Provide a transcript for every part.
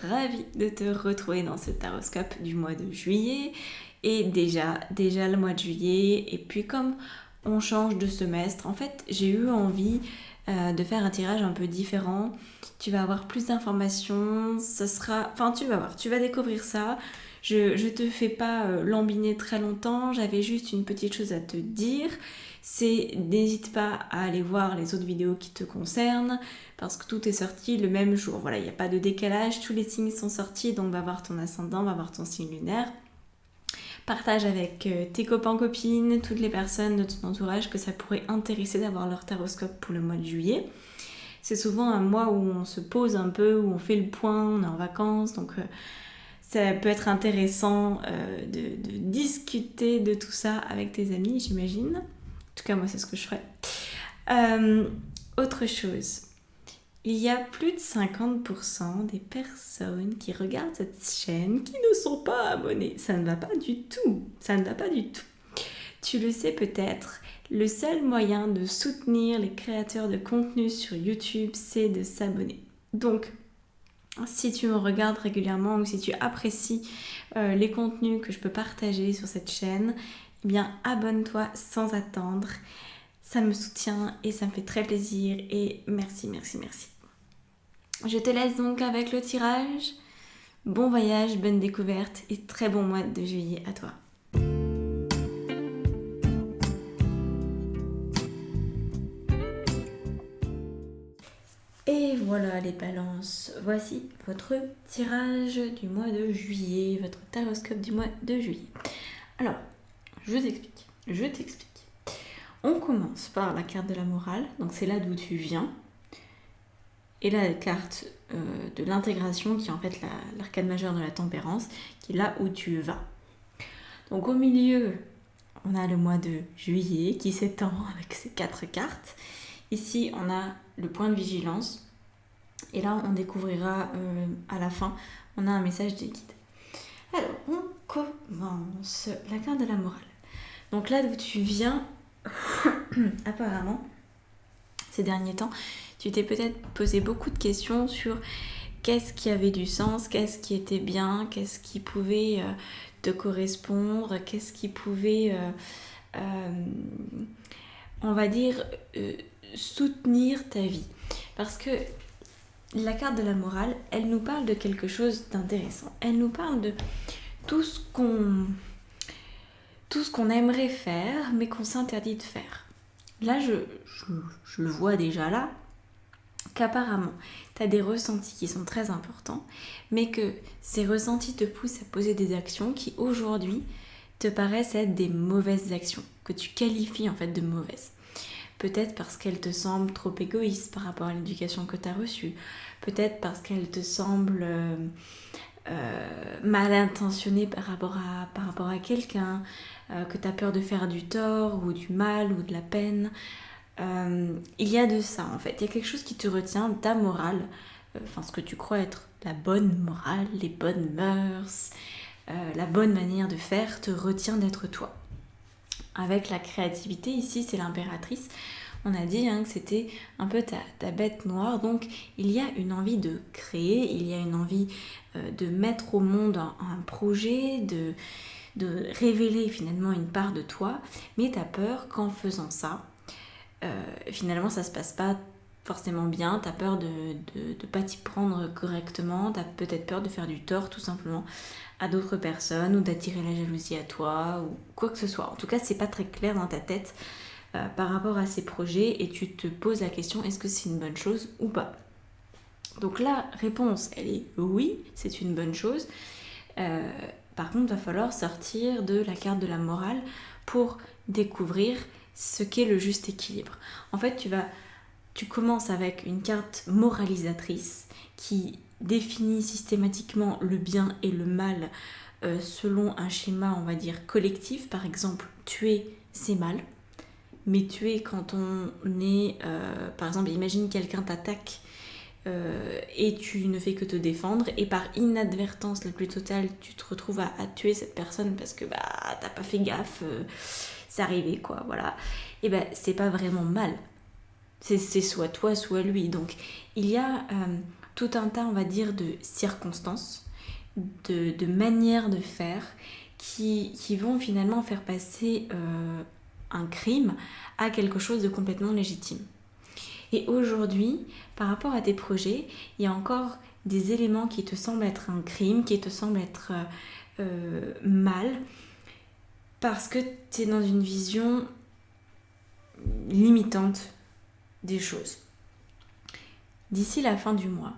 ravie de te retrouver dans ce taroscope du mois de juillet. Et déjà le mois de juillet, et puis comme on change de semestre, en fait j'ai eu envie de faire un tirage un peu différent. Tu vas avoir plus d'informations, tu vas voir, tu vas découvrir ça. Je te fais pas lambiner très longtemps, j'avais juste une petite chose à te dire. C'est n'hésite pas à aller voir les autres vidéos qui te concernent parce que tout est sorti le même jour. Voilà, il n'y a pas de décalage, tous les signes sont sortis, donc va voir ton ascendant, va voir ton signe lunaire. Partage avec tes copains, copines, toutes les personnes de ton entourage que ça pourrait intéresser d'avoir leur taroscope pour le mois de juillet. C'est souvent un mois où on se pose un peu, où on fait le point, on est en vacances, donc ça peut être intéressant de discuter de tout ça avec tes amis, j'imagine. En tout cas, moi, c'est ce que je ferais. Autre chose, il y a plus de 50% des personnes qui regardent cette chaîne qui ne sont pas abonnées. Ça ne va pas du tout. Ça ne va pas du tout. Tu le sais peut-être, le seul moyen de soutenir les créateurs de contenu sur YouTube, c'est de s'abonner. Donc, si tu me regardes régulièrement ou si tu apprécies les contenus que je peux partager sur cette chaîne, eh bien abonne-toi sans attendre. Ça me soutient et ça me fait très plaisir et merci. Je te laisse donc avec le tirage. Bon voyage, bonne découverte et très bon mois de juillet à toi. Et voilà les balances, voici votre tirage du mois de juillet, votre taroscope du mois de juillet. Alors, je t'explique. On commence par la carte de la morale, donc c'est là d'où tu viens. Et la carte de l'intégration, qui est en fait l'arcane majeure de la tempérance, qui est là où tu vas. Donc au milieu, on a le mois de juillet qui s'étend avec ses 4 cartes. Ici, on a le point de vigilance. Et là, on découvrira à la fin, on a un message des guides. Alors, on commence la carte de la morale. Donc là d'où tu viens, apparemment, ces derniers temps, tu t'es peut-être posé beaucoup de questions sur qu'est-ce qui avait du sens, qu'est-ce qui était bien, qu'est-ce qui pouvait te correspondre, qu'est-ce qui pouvait, on va dire, soutenir ta vie. Parce que la carte de la morale, elle nous parle de quelque chose d'intéressant. Elle nous parle de tout ce qu'on aimerait faire, mais qu'on s'interdit de faire. Là, je le vois déjà là, qu'apparemment, tu as des ressentis qui sont très importants, mais que ces ressentis te poussent à poser des actions qui, aujourd'hui, te paraissent être des mauvaises actions, que tu qualifies en fait de mauvaises. Peut-être parce qu'elles te semblent trop égoïstes par rapport à l'éducation que tu as reçue. Peut-être parce qu'elles te semblent mal intentionnées par rapport à quelqu'un, que tu as peur de faire du tort ou du mal ou de la peine. Il y a de ça en fait. Il y a quelque chose qui te retient, ta morale, ce que tu crois être la bonne morale, les bonnes mœurs, la bonne manière de faire te retient d'être toi. Avec la créativité, ici c'est l'impératrice, on a dit que c'était un peu ta bête noire, donc il y a une envie de créer, il y a une envie de mettre au monde un projet, de révéler finalement une part de toi, mais tu as peur qu'en faisant ça, finalement ça se passe pas forcément bien, tu as peur de pas t'y prendre correctement, tu as peut-être peur de faire du tort tout simplement à d'autres personnes ou d'attirer la jalousie à toi ou quoi que ce soit. En tout cas, c'est pas très clair dans ta tête par rapport à ces projets et tu te poses la question, est-ce que c'est une bonne chose ou pas? Donc la réponse, elle est oui, c'est une bonne chose. Par contre, il va falloir sortir de la carte de la morale pour découvrir ce qu'est le juste équilibre. En fait, tu commences avec une carte moralisatrice qui définit systématiquement le bien et le mal selon un schéma, on va dire, collectif. Par exemple, tuer, c'est mal. Mais tuer quand on est... par exemple, imagine quelqu'un t'attaque et tu ne fais que te défendre et par inadvertance la plus totale, tu te retrouves à tuer cette personne parce que t'as pas fait gaffe, c'est arrivé quoi, voilà. Et c'est pas vraiment mal. C'est soit toi, soit lui. Donc, il y a tout un tas, on va dire, de circonstances, de manières de faire qui vont finalement faire passer un crime à quelque chose de complètement légitime. Et aujourd'hui, par rapport à tes projets, il y a encore des éléments qui te semblent être un crime, qui te semblent être mal, parce que tu es dans une vision limitante des choses. D'ici la fin du mois,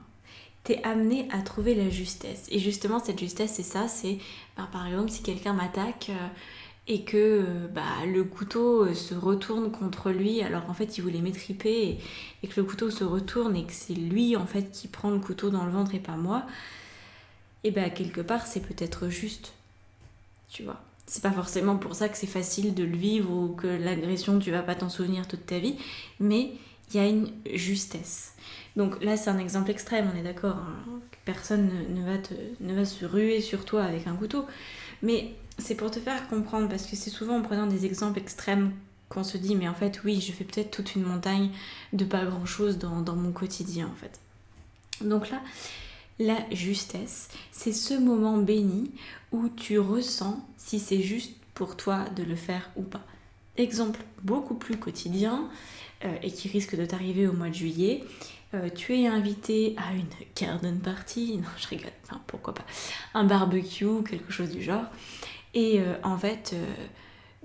tu es amené à trouver la justesse. Et justement, cette justesse, c'est ça, c'est par exemple si quelqu'un m'attaque et que le couteau se retourne contre lui, alors en fait il voulait m'étriper et que le couteau se retourne et que c'est lui en fait qui prend le couteau dans le ventre et pas moi, et quelque part c'est peut-être juste, tu vois. C'est pas forcément pour ça que c'est facile de le vivre ou que l'agression tu vas pas t'en souvenir toute ta vie, mais il y a une justesse. Donc là c'est un exemple extrême, on est d'accord, hein. Personne ne va se ruer sur toi avec un couteau, mais c'est pour te faire comprendre, parce que c'est souvent en prenant des exemples extrêmes qu'on se dit mais en fait oui, je fais peut-être toute une montagne de pas grand chose dans mon quotidien en fait. Donc là, la justesse, c'est ce moment béni où tu ressens si c'est juste pour toi de le faire ou pas. Exemple beaucoup plus quotidien et qui risque de t'arriver au mois de juillet. Tu es invité à une garden party, non je rigole, enfin, pourquoi pas, un barbecue, quelque chose du genre. Et en fait,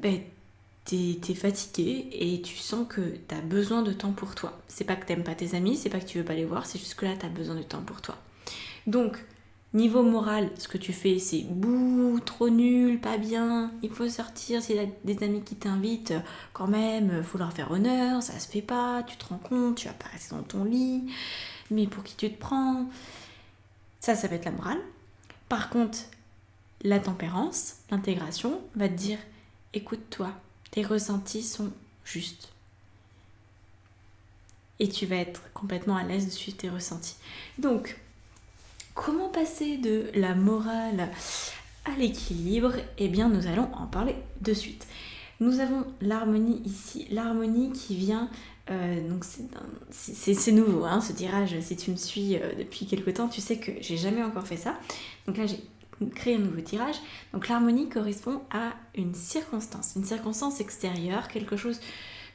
t'es fatigué et tu sens que t'as besoin de temps pour toi. C'est pas que t'aimes pas tes amis, c'est pas que tu veux pas les voir, c'est juste que là t'as besoin de temps pour toi. Donc, niveau moral, ce que tu fais, c'est bouh, trop nul, pas bien, il faut sortir, s'il y a des amis qui t'invitent, quand même, faut leur faire honneur, ça se fait pas, tu te rends compte, tu vas pas rester dans ton lit, mais pour qui tu te prends? Ça va être la morale. Par contre, la tempérance, l'intégration, va te dire écoute-toi, tes ressentis sont justes. Et tu vas être complètement à l'aise de suivre tes ressentis. Donc, comment passer de la morale à l'équilibre? Eh bien, nous allons en parler de suite. Nous avons l'harmonie ici, l'harmonie qui vient, donc c'est nouveau, hein, ce tirage. Si tu me suis depuis quelque temps, tu sais que j'ai jamais encore fait ça. Donc là, j'ai créé un nouveau tirage. Donc l'harmonie correspond à une circonstance extérieure, quelque chose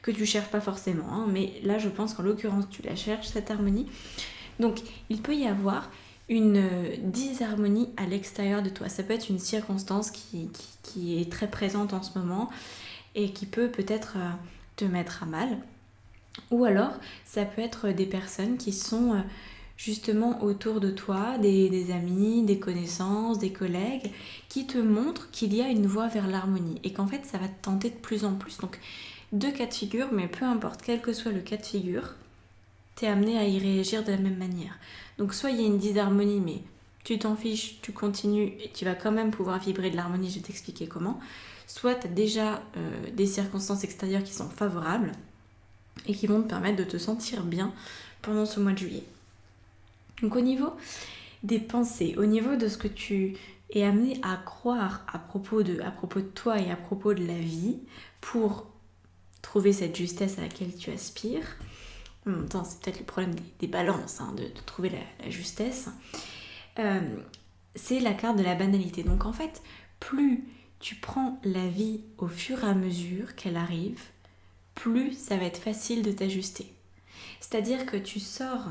que tu cherches pas forcément, hein, mais là je pense qu'en l'occurrence tu la cherches, cette harmonie. Donc il peut y avoir une disharmonie à l'extérieur de toi. Ça peut être une circonstance qui est très présente en ce moment et qui peut peut-être te mettre à mal. Ou alors ça peut être des personnes qui sont justement autour de toi, des amis, des connaissances, des collègues, qui te montrent qu'il y a une voie vers l'harmonie et qu'en fait ça va te tenter de plus en plus. Donc 2 cas de figure, mais peu importe, quel que soit le cas de figure, t'es amené à y réagir de la même manière. Donc soit il y a une disharmonie, mais tu t'en fiches, tu continues et tu vas quand même pouvoir vibrer de l'harmonie, je vais t'expliquer comment. Soit tu as déjà des circonstances extérieures qui sont favorables et qui vont te permettre de te sentir bien pendant ce mois de juillet. Donc au niveau des pensées, au niveau de ce que tu es amené à croire à propos de toi et à propos de la vie pour trouver cette justesse à laquelle tu aspires. En même temps, c'est peut-être le problème des balances, hein, de trouver la justesse. C'est la carte de la banalité. Donc en fait, plus tu prends la vie au fur et à mesure qu'elle arrive, plus ça va être facile de t'ajuster. C'est-à-dire que tu sors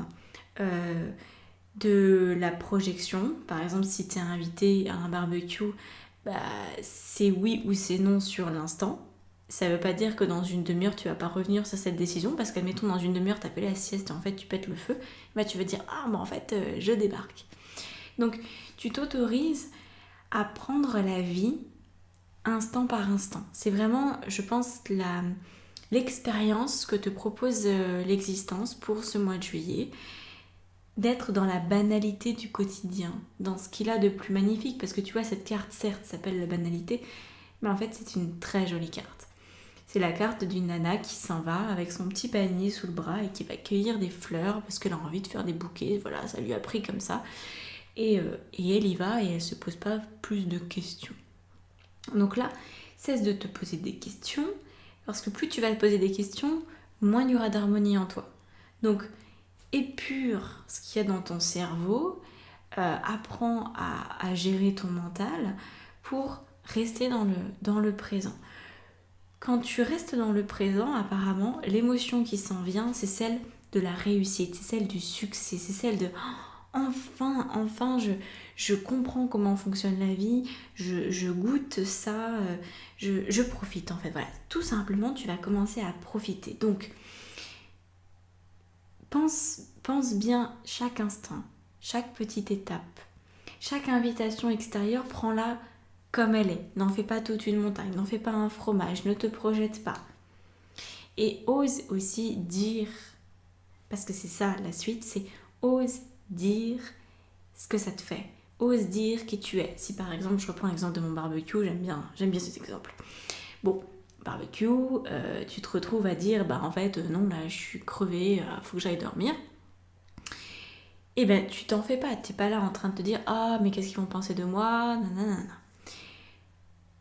de la projection. Par exemple, si tu es invité à un barbecue, c'est oui ou c'est non sur l'instant. Ça veut pas dire que dans une demi-heure tu vas pas revenir sur cette décision, parce qu'admettons dans une demi-heure t'as fait la sieste et en fait tu pètes le feu, tu vas dire en fait je débarque. Donc tu t'autorises à prendre la vie instant par instant. C'est vraiment, je pense, l'expérience que te propose l'existence pour ce mois de juillet, d'être dans la banalité du quotidien, dans ce qu'il a de plus magnifique, parce que tu vois, cette carte certes s'appelle la banalité, mais en fait c'est une très jolie carte. C'est la carte d'une nana qui s'en va avec son petit panier sous le bras et qui va cueillir des fleurs parce qu'elle a envie de faire des bouquets, voilà, ça lui a pris comme ça. Et elle y va et elle se pose pas plus de questions. Donc là, cesse de te poser des questions, parce que plus tu vas te poser des questions, moins il y aura d'harmonie en toi. Donc épure ce qu'il y a dans ton cerveau, apprends à gérer ton mental pour rester dans le présent. Quand tu restes dans le présent, apparemment, l'émotion qui s'en vient, c'est celle de la réussite, c'est celle du succès, c'est celle de enfin, je comprends comment fonctionne la vie, je goûte ça, je profite en fait. Voilà, tout simplement, tu vas commencer à profiter. Donc, pense bien chaque instant, chaque petite étape, chaque invitation extérieure, prends-la comme elle est. N'en fais pas toute une montagne, n'en fais pas un fromage, ne te projette pas. Et ose aussi dire, parce que c'est ça la suite, c'est ose dire ce que ça te fait. Ose dire qui tu es. Si par exemple, je reprends l'exemple de mon barbecue, j'aime bien cet exemple. Bon, barbecue, tu te retrouves à dire, en fait, non, là, je suis crevée, faut que j'aille dormir. Et ben, tu t'en fais pas. T'es pas là en train de te dire, mais qu'est-ce qu'ils vont penser de moi, nanana.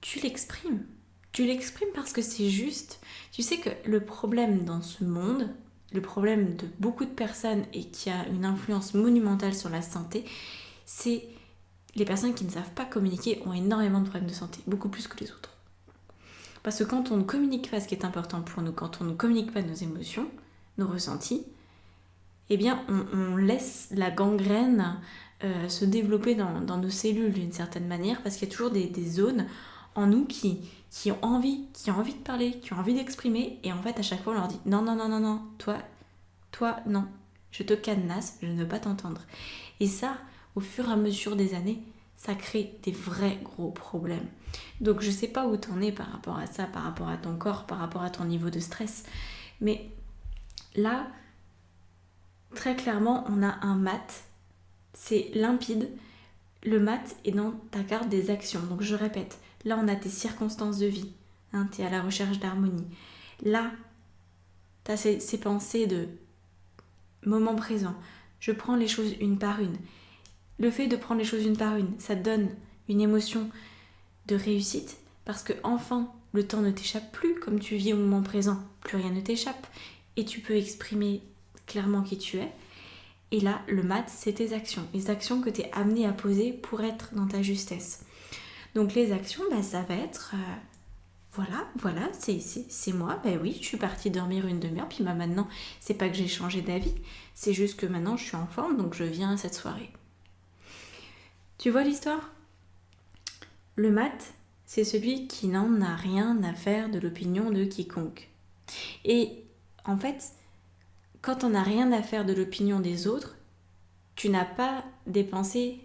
Tu l'exprimes. Tu l'exprimes parce que c'est juste. Tu sais que le problème dans ce monde, le problème de beaucoup de personnes et qui a une influence monumentale sur la santé, c'est les personnes qui ne savent pas communiquer ont énormément de problèmes de santé, beaucoup plus que les autres. Parce que quand on ne communique pas ce qui est important pour nous, quand on ne communique pas nos émotions, nos ressentis, eh bien on laisse la gangrène se développer dans nos cellules d'une certaine manière, parce qu'il y a toujours des zones en nous qui ont envie de parler, qui ont envie d'exprimer, et en fait à chaque fois on leur dit non, toi non, je te cadenasse, je ne veux pas t'entendre. Et ça, au fur et à mesure des années, ça crée des vrais gros problèmes. Donc je sais pas où t'en es par rapport à ça, par rapport à ton corps, par rapport à ton niveau de stress, mais là, très clairement, on a un mat, c'est limpide. Le mat est dans ta carte des actions. Donc je répète, là on a tes circonstances de vie, tu es à la recherche d'harmonie. Là, tu as ces pensées de moment présent. Je prends les choses une par une. Le fait de prendre les choses une par une, ça te donne une émotion de réussite, parce que enfin, le temps ne t'échappe plus, comme tu vis au moment présent, plus rien ne t'échappe, et tu peux exprimer clairement qui tu es. Et là, le mat, c'est tes actions, les actions que tu es amené à poser pour être dans ta justesse. Donc les actions, ça va être, voilà, c'est moi, oui, je suis partie dormir une demi-heure, puis maintenant, c'est pas que j'ai changé d'avis, c'est juste que maintenant je suis en forme, donc je viens à cette soirée. Tu vois l'histoire ? Le mat, c'est celui qui n'en a rien à faire de l'opinion de quiconque. Et en fait, quand on n'a rien à faire de l'opinion des autres, tu n'as pas des pensées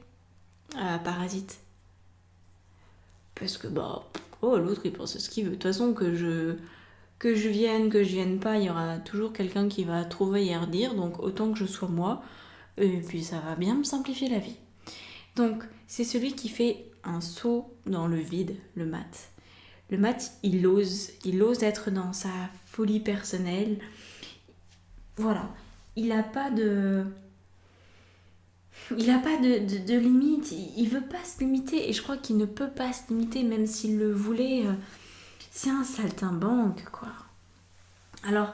parasites. Parce que l'autre il pense ce qu'il veut. De toute façon, que je vienne pas, il y aura toujours quelqu'un qui va trouver et redire, donc autant que je sois moi, et puis ça va bien me simplifier la vie. Donc c'est celui qui fait un saut dans le vide, le mat. Le mat, il ose être dans sa folie personnelle. Voilà, il n'a pas de limite, il veut pas se limiter, et je crois qu'il ne peut pas se limiter, même s'il le voulait. C'est un saltimbanque, quoi. Alors,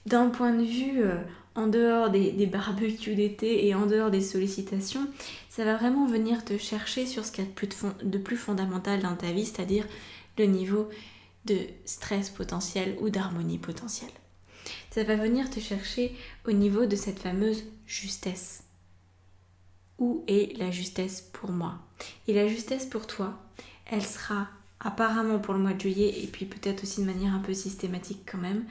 d'un point de vue en dehors des barbecues d'été et en dehors des sollicitations, ça va vraiment venir te chercher sur ce qu'il y a de plus fondamental dans ta vie, c'est-à-dire le niveau de stress potentiel ou d'harmonie potentielle. Ça va venir te chercher au niveau de cette fameuse justesse. Où est la justesse pour moi ? Et la justesse pour toi, elle sera apparemment pour le mois de juillet, et puis peut-être aussi de manière un peu systématique quand même,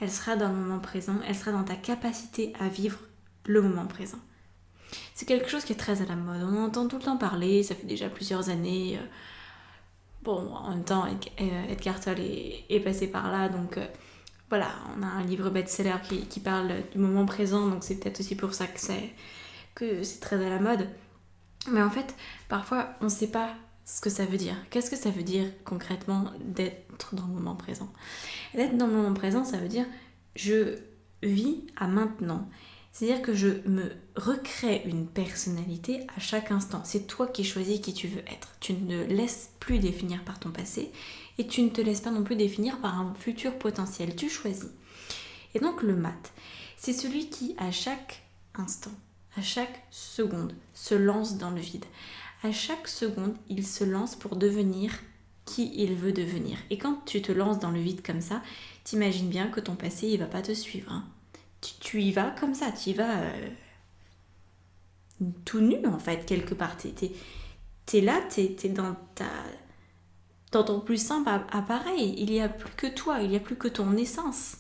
elle sera dans le moment présent, elle sera dans ta capacité à vivre le moment présent. C'est quelque chose qui est très à la mode, on en entend tout le temps parler, ça fait déjà plusieurs années. En même temps, Eckhart Tolle est passé par là, donc voilà, on a un livre best-seller qui parle du moment présent, donc c'est peut-être aussi pour ça que c'est très à la mode. Mais en fait, parfois, on ne sait pas ce que ça veut dire. Qu'est-ce que ça veut dire concrètement d'être dans le moment présent ? D'être dans le moment présent, ça veut dire je vis à maintenant. C'est-à-dire que je me recrée une personnalité à chaque instant. C'est toi qui choisis qui tu veux être. Tu ne laisses plus définir par ton passé et tu ne te laisses pas non plus définir par un futur potentiel. Tu choisis. Et donc le mat, c'est celui qui, à chaque instant, à chaque seconde, se lance dans le vide. À chaque seconde, il se lance pour devenir qui il veut devenir. Et quand tu te lances dans le vide comme ça, t'imagines bien que ton passé, il va pas te suivre. Hein. Tu y vas comme ça, tu y vas tout nu en fait, quelque part. T'es là, t'es dans ton plus simple appareil. Il n'y a plus que toi, il n'y a plus que ton essence.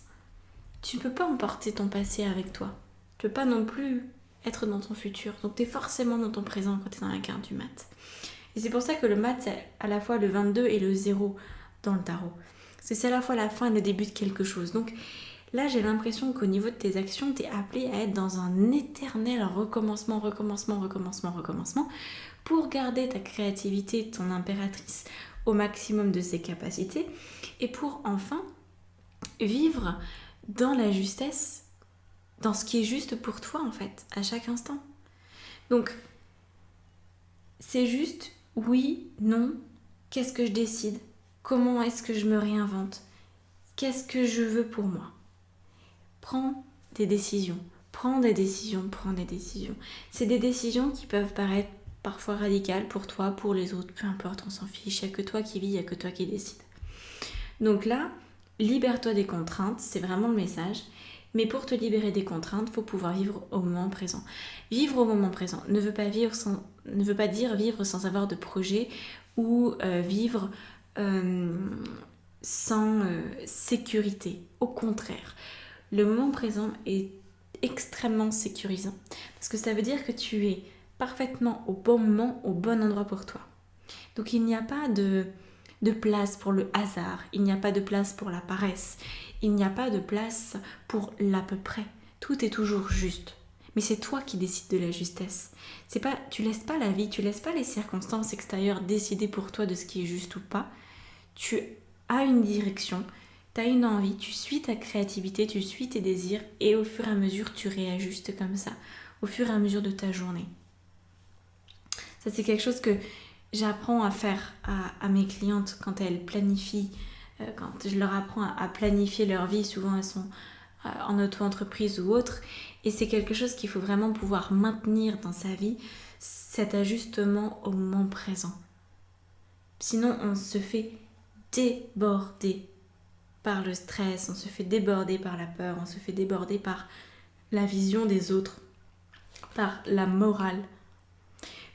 Tu ne peux pas emporter ton passé avec toi. Tu ne peux pas non plus être dans ton futur. Donc tu es forcément dans ton présent quand tu es dans la carte du mat. Et c'est pour ça que le mat, c'est à la fois le 22 et le 0 dans le tarot. C'est à la fois la fin et le début de quelque chose. Donc là, j'ai l'impression qu'au niveau de tes actions, tu es appelé à être dans un éternel recommencement pour garder ta créativité, ton impératrice au maximum de ses capacités et pour enfin vivre dans la justesse, dans ce qui est juste pour toi en fait, à chaque instant. Donc, c'est juste oui, non, qu'est-ce que je décide? Comment est-ce que je me réinvente? Qu'est-ce que je veux pour moi? Prends des décisions. C'est des décisions qui peuvent paraître parfois radicales pour toi, pour les autres, peu importe, on s'en fiche, il n'y a que toi qui vis, il n'y a que toi qui décide. Donc là, libère-toi des contraintes, c'est vraiment le message. Mais pour te libérer des contraintes, il faut pouvoir vivre au moment présent. Vivre au moment présent ne veut pas dire vivre sans avoir de projet ou vivre sans sécurité. Au contraire, le moment présent est extrêmement sécurisant parce que ça veut dire que tu es parfaitement au bon moment, au bon endroit pour toi. Donc il n'y a pas de place pour le hasard, il n'y a pas de place pour la paresse, il n'y a pas de place pour l'à peu près. Tout est toujours juste. Mais c'est toi qui décides de la justesse. Tu laisses pas la vie, tu laisses pas les circonstances extérieures décider pour toi de ce qui est juste ou pas. Tu as une direction, tu as une envie, tu suis ta créativité, tu suis tes désirs et au fur et à mesure tu réajustes comme ça, au fur et à mesure de ta journée. Ça c'est quelque chose que j'apprends à faire à mes clientes quand elles planifient, quand je leur apprends à planifier leur vie, souvent elles sont en auto-entreprise ou autre, et c'est quelque chose qu'il faut vraiment pouvoir maintenir dans sa vie, cet ajustement au moment présent. Sinon on se fait déborder par le stress, on se fait déborder par la peur, on se fait déborder par la vision des autres, par la morale.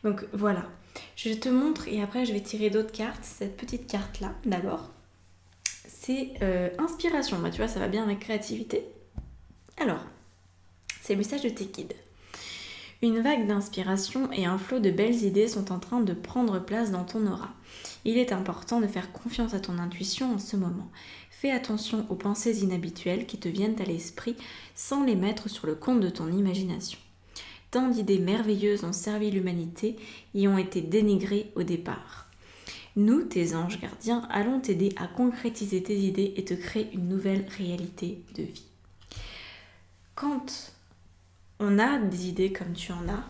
Donc voilà. Je te montre et après je vais tirer d'autres cartes. Cette petite carte là d'abord, c'est inspiration. Bah, tu vois, ça va bien avec créativité. Alors, c'est le message de tes guides. Une vague d'inspiration et un flot de belles idées sont en train de prendre place dans ton aura. Il est important de faire confiance à ton intuition en ce moment. Fais attention aux pensées inhabituelles qui te viennent à l'esprit sans les mettre sur le compte de ton imagination. Tant d'idées merveilleuses ont servi l'humanité et ont été dénigrées au départ. Nous, tes anges gardiens, allons t'aider à concrétiser tes idées et te créer une nouvelle réalité de vie. Quand on a des idées comme tu en as,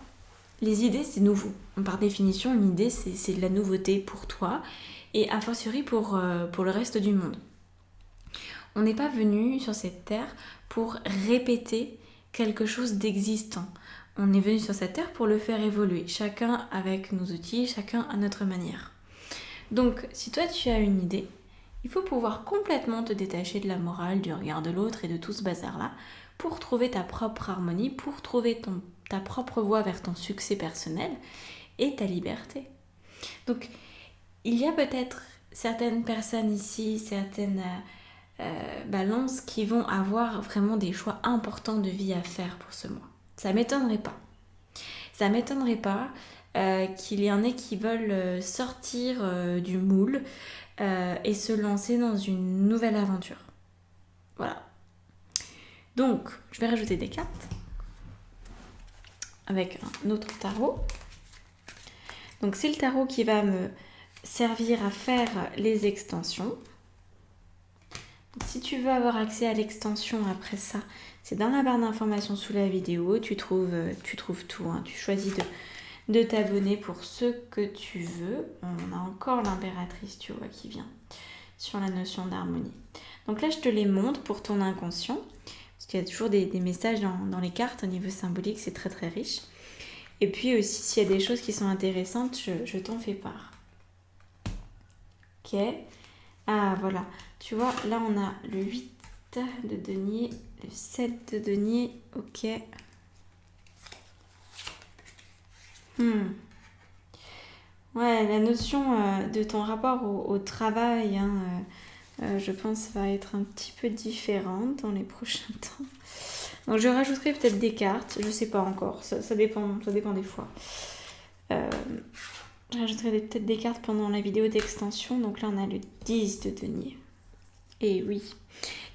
les idées c'est nouveau. Par définition, une idée c'est de la nouveauté pour toi et a fortiori pour le reste du monde. On n'est pas venu sur cette terre pour répéter quelque chose d'existant. On est venu sur cette terre pour le faire évoluer, chacun avec nos outils, chacun à notre manière. Donc, si toi tu as une idée, il faut pouvoir complètement te détacher de la morale, du regard de l'autre et de tout ce bazar-là pour trouver ta propre harmonie, pour trouver ta propre voie vers ton succès personnel et ta liberté. Donc, il y a peut-être certaines personnes ici, certaines balances qui vont avoir vraiment des choix importants de vie à faire pour ce mois. Ça m'étonnerait pas. Ça m'étonnerait pas qu'il y en ait qui veulent sortir du moule et se lancer dans une nouvelle aventure. Voilà. Donc, je vais rajouter des cartes avec un autre tarot. Donc, c'est le tarot qui va me servir à faire les extensions. Donc, si tu veux avoir accès à l'extension après ça, c'est dans la barre d'informations sous la vidéo, tu trouves tout, hein. Tu choisis de t'abonner pour ce que tu veux. On a encore l'impératrice, tu vois, qui vient sur la notion d'harmonie. Donc là, je te les montre pour ton inconscient. qu'il y a toujours des messages dans les cartes au niveau symbolique, c'est très très riche. Et puis aussi, s'il y a des choses qui sont intéressantes, je t'en fais part. Ok. Ah, voilà. Tu vois, là, on a le 8 de denier, le 7 de denier. Ok. Ouais, la notion de ton rapport au travail, hein, je pense, va être un petit peu différente dans les prochains temps. Donc, je rajouterai peut-être des cartes, je sais pas encore, ça dépend des fois. Je rajouterai peut-être des cartes pendant la vidéo d'extension. Donc là, on a le 10 de denier. Et oui,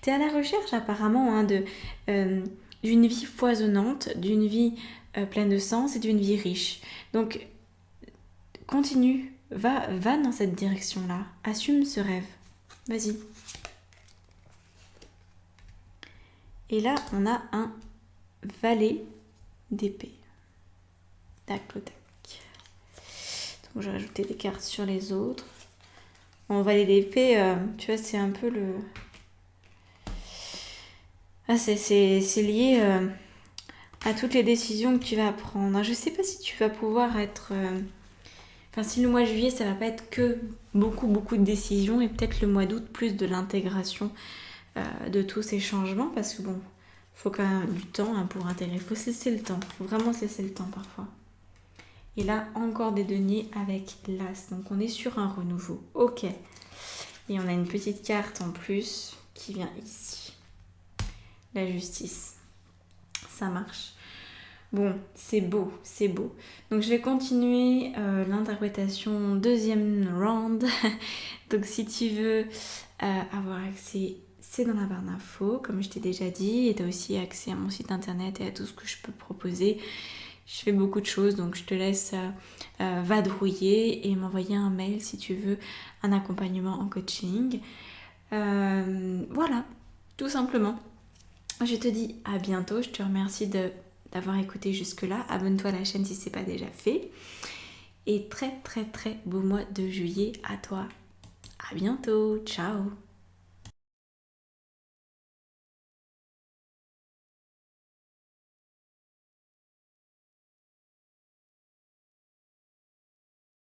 tu es à la recherche apparemment d'une vie foisonnante, d'une vie pleine de sens et d'une vie riche. Donc, continue, va dans cette direction-là. Assume ce rêve. Vas-y. Et là, on a un valet d'épée. Tac, tac. Donc, je vais rajouter des cartes sur les autres. En valet d'épée, tu vois, c'est un peu le... Ah, c'est lié à toutes les décisions que tu vas prendre. Je sais pas si tu vas pouvoir être... Enfin, si le mois de juillet, ça va pas être que beaucoup de décisions et peut-être le mois d'août, plus de l'intégration de tous ces changements parce que bon, faut quand même du temps pour intégrer. Il faut cesser le temps. Il faut vraiment cesser le temps parfois. Et là, encore des deniers avec l'as. Donc, on est sur un renouveau. Ok. Et on a une petite carte en plus qui vient ici. La justice. Ça marche. Bon, c'est beau, c'est beau. Donc, je vais continuer l'interprétation deuxième round. Donc, si tu veux avoir accès, c'est dans la barre d'infos, comme je t'ai déjà dit. Et tu as aussi accès à mon site internet et à tout ce que je peux proposer. Je fais beaucoup de choses, donc je te laisse vadrouiller et m'envoyer un mail si tu veux un accompagnement en coaching. Voilà, tout simplement. Je te dis à bientôt. Je te remercie d'avoir écouté jusque-là. Abonne-toi à la chaîne si ce n'est pas déjà fait. Et très très très beau mois de juillet à toi. À bientôt. Ciao.